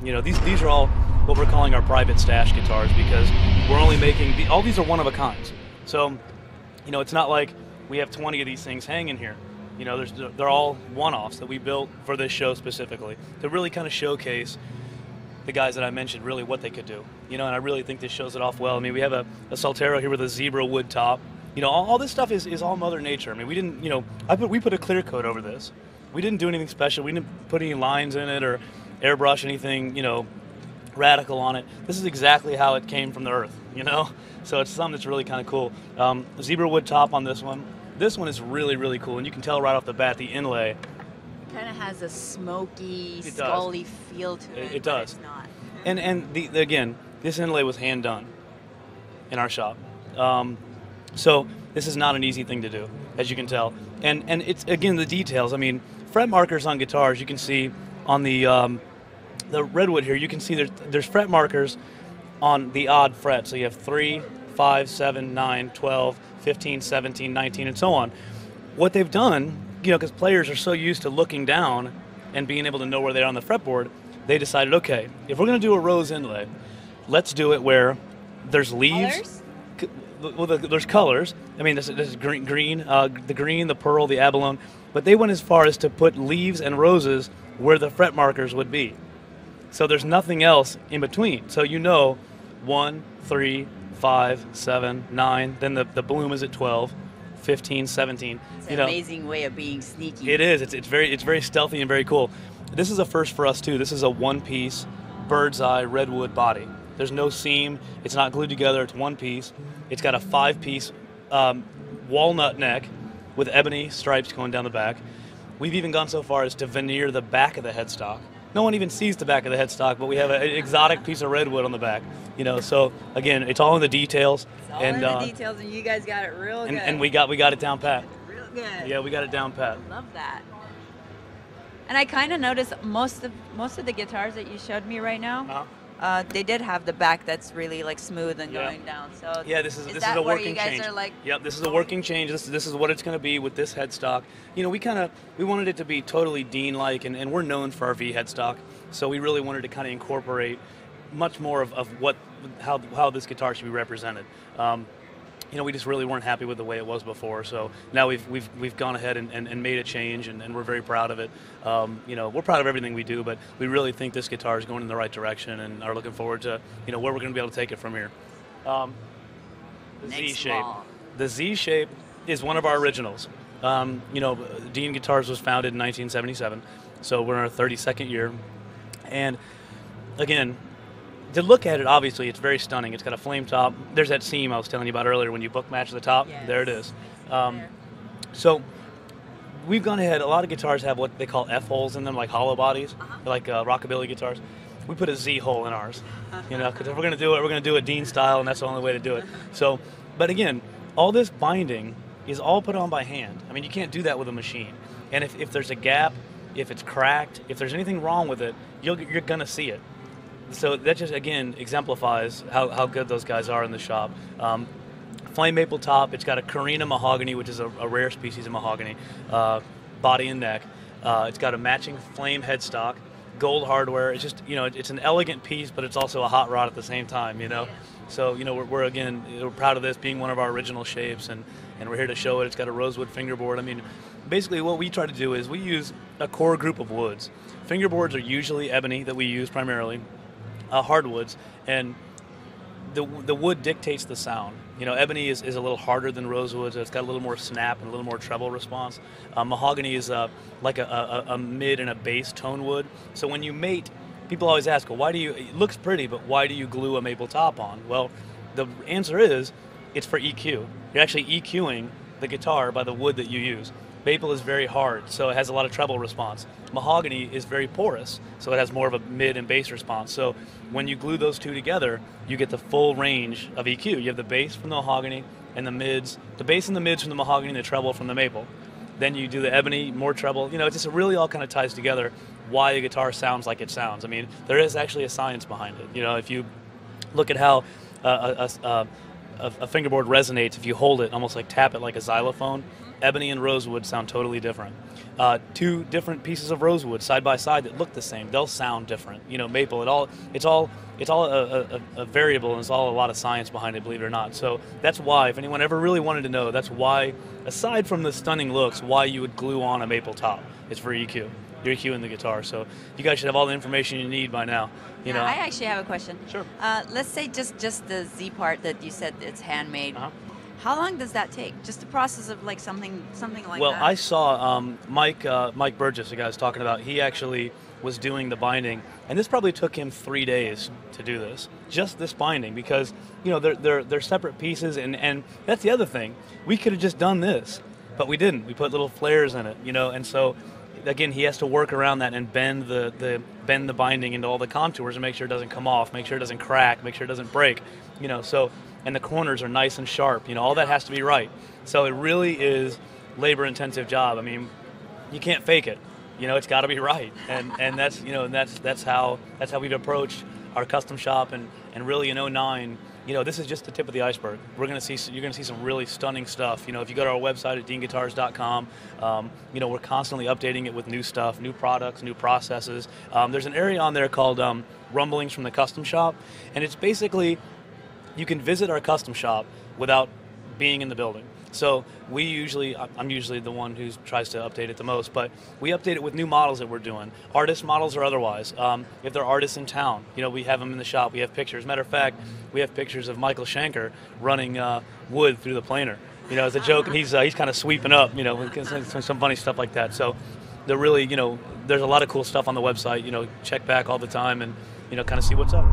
You know, these are all what we're calling our private stash guitars because we're only making all these are one of a kinds. So, you know, it's not like we have 20 of these things hanging here. You know, they're all one-offs that we built for this show specifically to really kind of showcase the guys that I mentioned really what they could do. You know, and I really think this shows it off well. I mean, we have a Saltero here with a zebra wood top. You know, all this stuff is all Mother Nature. I mean, we didn't, you know, we put a clear coat over this. We didn't do anything special. We didn't put any lines in it or airbrush anything, you know, radical on it. This is exactly how it came from the earth, you know? So it's something that's really kind of cool. Zebra wood top on this one. This one is really, really cool, and you can tell right off the bat the inlay. Kind of has a smoky, scully feel to it. It does. It's not. And again, this inlay was hand done in our shop. So this is not an easy thing to do, as you can tell. And it's, again, the details. I mean, fret markers on guitars, you can see on the redwood here, you can see there's fret markers on the odd fret. So you have 3, 5, 7, 9, 12, 15, 17, 19, and so on. What they've done, you know, because players are so used to looking down and being able to know where they are on the fretboard, they decided, okay, if we're going to do a rose inlay, let's do it where there's leaves. Well, there's colors. I mean, this is green, the green, the pearl, the abalone. But they went as far as to put leaves and roses where the fret markers would be. So there's nothing else in between. So you know 1, 3, 5, 7, 9, then the bloom is at 12, 15, 17. It's an amazing way of being sneaky. It is. It's very stealthy and very cool. This is a first for us too. This is a one-piece bird's eye redwood body. There's no seam. It's not glued together. It's one piece. It's got a 5-piece walnut neck with ebony stripes going down the back. We've even gone so far as to veneer the back of the headstock. No one even sees the back of the headstock, but we have an exotic piece of redwood on the back. You know, so again, it's all in the details. It's all in the details, and you guys got it real good. And we got it down pat. Real good. Yeah, we got it down pat. Love that. And I kind of noticed most of the guitars that you showed me right now. They did have the back that's really like smooth and going down. So yeah, this is a that where working you guys change. Are like, yep, this is a working change. This is what it's going to be with this headstock. You know, we wanted it to be totally Dean-like, and we're known for our V headstock, so we really wanted to kind of incorporate much more of how this guitar should be represented. You know, we just really weren't happy with the way it was before, so now we've gone ahead and made a change, and we're very proud of it. You know, we're proud of everything we do, but we really think this guitar is going in the right direction, and are looking forward to, you know, where we're going to be able to take it from here. The Z shape. The Z shape is one of our originals. You know, Dean Guitars was founded in 1977, so we're in our 32nd year, and again, to look at it, obviously, it's very stunning. It's got a flame top. There's that seam I was telling you about earlier when you book match the top. Yes. There it is. So we've gone ahead. A lot of guitars have what they call F-holes in them, like hollow bodies, like rockabilly guitars. We put a Z hole in ours, you know, because if we're going to do it, we're going to do it Dean style, and that's the only way to do it. So, but again, all this binding is all put on by hand. I mean, you can't do that with a machine. And if there's a gap, if it's cracked, if there's anything wrong with it, you're going to see it. So that just, again, exemplifies how good those guys are in the shop. Flame maple top. It's got a Carina mahogany, which is a rare species of mahogany, body and neck. It's got a matching flame headstock, gold hardware. It's just, you know, it's an elegant piece, but it's also a hot rod at the same time, you know. So, you know, we're proud of this being one of our original shapes, and we're here to show it. It's got a rosewood fingerboard. I mean, basically what we try to do is we use a core group of woods. Fingerboards are usually ebony that we use primarily. Hardwoods, and the wood dictates the sound. You know, ebony is a little harder than rosewood, so it's got a little more snap and a little more treble response. Mahogany is like a mid and a bass tone wood. So when you mate, people always ask, well, it looks pretty, but why do you glue a maple top on? Well, the answer is, it's for EQ. You're actually EQing the guitar by the wood that you use. Maple is very hard, so it has a lot of treble response. Mahogany is very porous, so it has more of a mid and bass response. So when you glue those two together, you get the full range of EQ. You have the bass from the mahogany and the mids, the bass and the mids from the mahogany and the treble from the maple. Then you do the ebony, more treble. You know, it just really all kind of ties together why a guitar sounds like it sounds. I mean, there is actually a science behind it. You know, if you look at how a fingerboard resonates, if you hold it, almost like tap it like a xylophone, ebony and rosewood sound totally different. two different pieces of rosewood side by side that look the same, they'll sound different. You know, maple, it's all a variable, and it's all a lot of science behind it, believe it or not. So that's why, if anyone ever really wanted to know, that's why, aside from the stunning looks, why you would glue on a maple top. It's for EQ. You're EQing the guitar, so you guys should have all the information you need by now. You know. I actually have a question. Sure. Let's say just the Z part that you said it's handmade. Uh-huh. How long does that take? Just the process of like something like well, that? Well, I saw Mike Burgess, the guy I was talking about, he actually was doing the binding, and this probably took him 3 days to do this, just this binding, because, you know, they're separate pieces, and that's the other thing. We could have just done this, but we didn't. We put little flares in it, you know, and so, again, he has to work around that and bend the binding into all the contours and make sure it doesn't come off, make sure it doesn't crack, make sure it doesn't break, you know, so, and the corners are nice and sharp, you know, all that has to be right. So it really is labor-intensive job. I mean, you can't fake it. You know, it's got to be right, and that's, you know, and that's how we've approached our custom shop, and really in '09, you know, this is just the tip of the iceberg. You're gonna see some really stunning stuff. You know, if you go to our website at deanguitars.com, you know, we're constantly updating it with new stuff, new products, new processes. There's an area on there called Rumblings from the Custom Shop, and it's basically, you can visit our custom shop without being in the building. So I'm usually the one who tries to update it the most, but we update it with new models that we're doing, artist models or otherwise. If they're artists in town, you know, we have them in the shop. We have pictures. Matter of fact, we have pictures of Michael Schenker running wood through the planer. You know, as a joke, and he's kind of sweeping up, you know, some funny stuff like that. So they're really, you know, there's a lot of cool stuff on the website. You know, check back all the time and, you know, kind of see what's up.